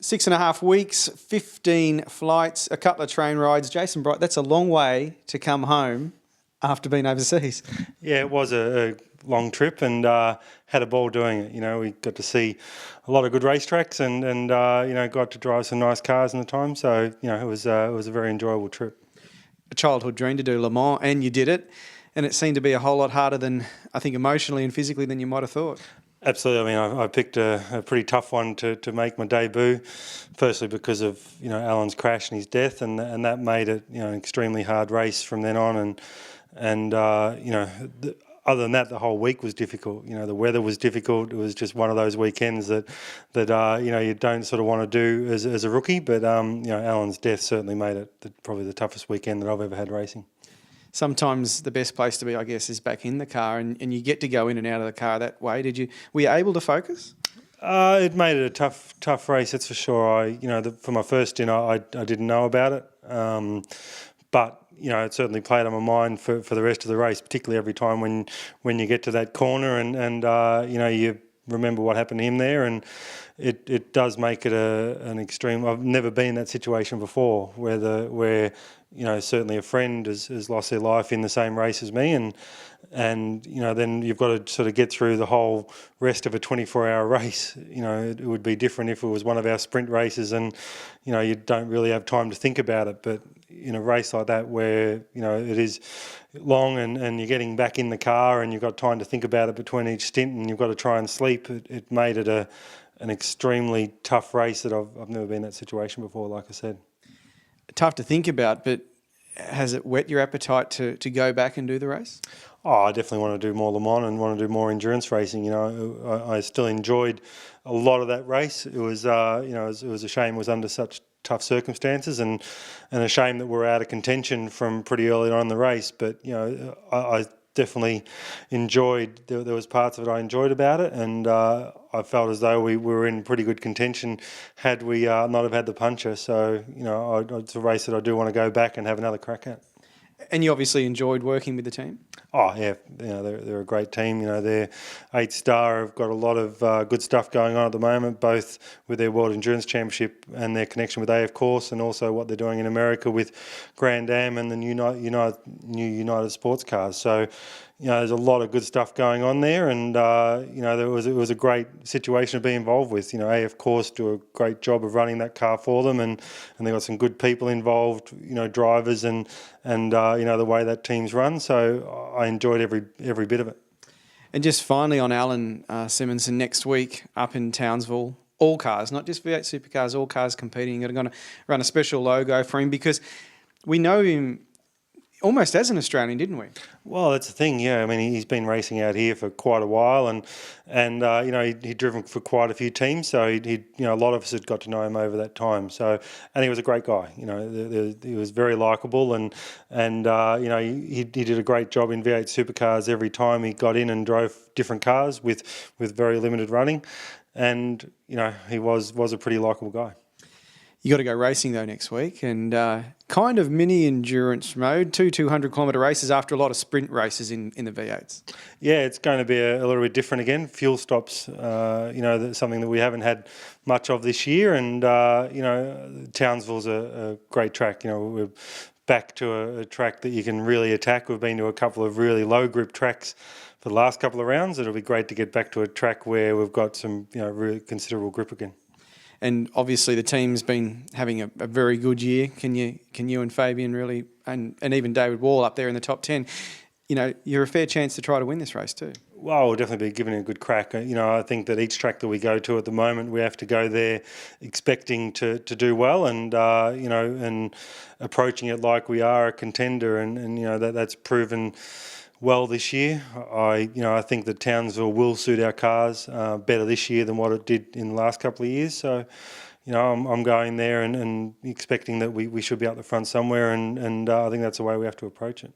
6.5 weeks, 15 flights, a couple of train rides. Jason Bright, that's a long way to come home after being overseas. Yeah, it was a long trip and had a ball doing it. You know, we got to see a lot of good racetracks and you know, got to drive some nice cars in the time. So, you know, it was a very enjoyable trip. A childhood dream to do Le Mans, and you did it. And it seemed to be a whole lot harder than, I think, emotionally and physically than you might have thought. Absolutely. I mean, I picked a pretty tough one to make my debut. Firstly, because of, you know, Allan's crash and his death, and that made it, you know, an extremely hard race from then on. And you know, other than that, the whole week was difficult. You know, the weather was difficult. It was just one of those weekends that you know, you don't sort of want to do as a rookie. But you know, Allan's death certainly made it probably the toughest weekend that I've ever had racing. Sometimes the best place to be, I guess, is back in the car, and you get to go in and out of the car that way. Were you able to focus? It made it a tough race, that's for sure. You know, for my first stint, I didn't know about it, but you know, it certainly played on my mind for the rest of the race, particularly every time when you get to that corner and you know, you remember what happened to him there, and it does make it an extreme. I've never been in that situation before, where you know, certainly a friend has lost their life in the same race as me, and you know, then you've got to sort of get through the whole rest of a 24-hour race. You know, it would be different if it was one of our sprint races, and you know, you don't really have time to think about it. But in a race like that, where you know, it is long and you're getting back in the car and you've got time to think about it between each stint, and you've got to try and sleep, it made it an extremely tough race that I've never been in that situation before, like I said. Tough to think about, but has it whet your appetite to go back and do the race? Oh, I definitely want to do more Le Mans and want to do more endurance racing. You know, I still enjoyed a lot of that race. It was, you know, it was a shame it was under such tough circumstances, and a shame that we're out of contention from pretty early on in the race. But you know, I definitely enjoyed. There was parts of it I enjoyed about it, and I felt as though we were in pretty good contention had we not have had the puncher. So you know, it's a race that I do want to go back and have another crack at. And you obviously enjoyed working with the team? Oh yeah, you know, they're a great team. You know, they're 8-star, have got a lot of good stuff going on at the moment, both with their World Endurance Championship and their connection with AF Course, and also what they're doing in America with Grand Am and the new United Sports Cars. So, you know, there's a lot of good stuff going on there, and you know, it was a great situation to be involved with. You know, AF Course do a great job of running that car for them, and they've got some good people involved. You know, drivers and you know, the way that team's run. So I enjoyed every bit of it. And just finally on Allan Simonsen, next week up in Townsville, all cars, not just V8 supercars, all cars competing. You're going to run a special logo for him, because we know him almost as an Australian, didn't we? Well, that's the thing, yeah. I mean, he's been racing out here for quite a while, and you know, he'd driven for quite a few teams, so you know, a lot of us had got to know him over that time. So, and he was a great guy. You know, he was very likable, and you know, he did a great job in V8 supercars every time he got in and drove different cars with very limited running, and you know, he was a pretty likable guy. You got to go racing though next week, and kind of mini endurance mode, 200-kilometre races after a lot of sprint races in the V8s. Yeah, it's going to be a little bit different again. Fuel stops, you know, that's something that we haven't had much of this year, and you know, Townsville's a great track. You know, we're back to a track that you can really attack. We've been to a couple of really low grip tracks for the last couple of rounds. It'll be great to get back to a track where we've got some, you know, really considerable grip again. And obviously the team's been having a very good year. Can you and Fabian really, and even David Wall up there in the top 10, you know, you're a fair chance to try to win this race too. Well, we'll definitely be giving it a good crack. You know, I think that each track that we go to at the moment, we have to go there expecting to do well, and you know, and approaching it like we are a contender, and you know, that's proven well this year. I think that Townsville will suit our cars better this year than what it did in the last couple of years. So, you know, I'm going there and expecting that we should be out the front somewhere, and I think that's the way we have to approach it.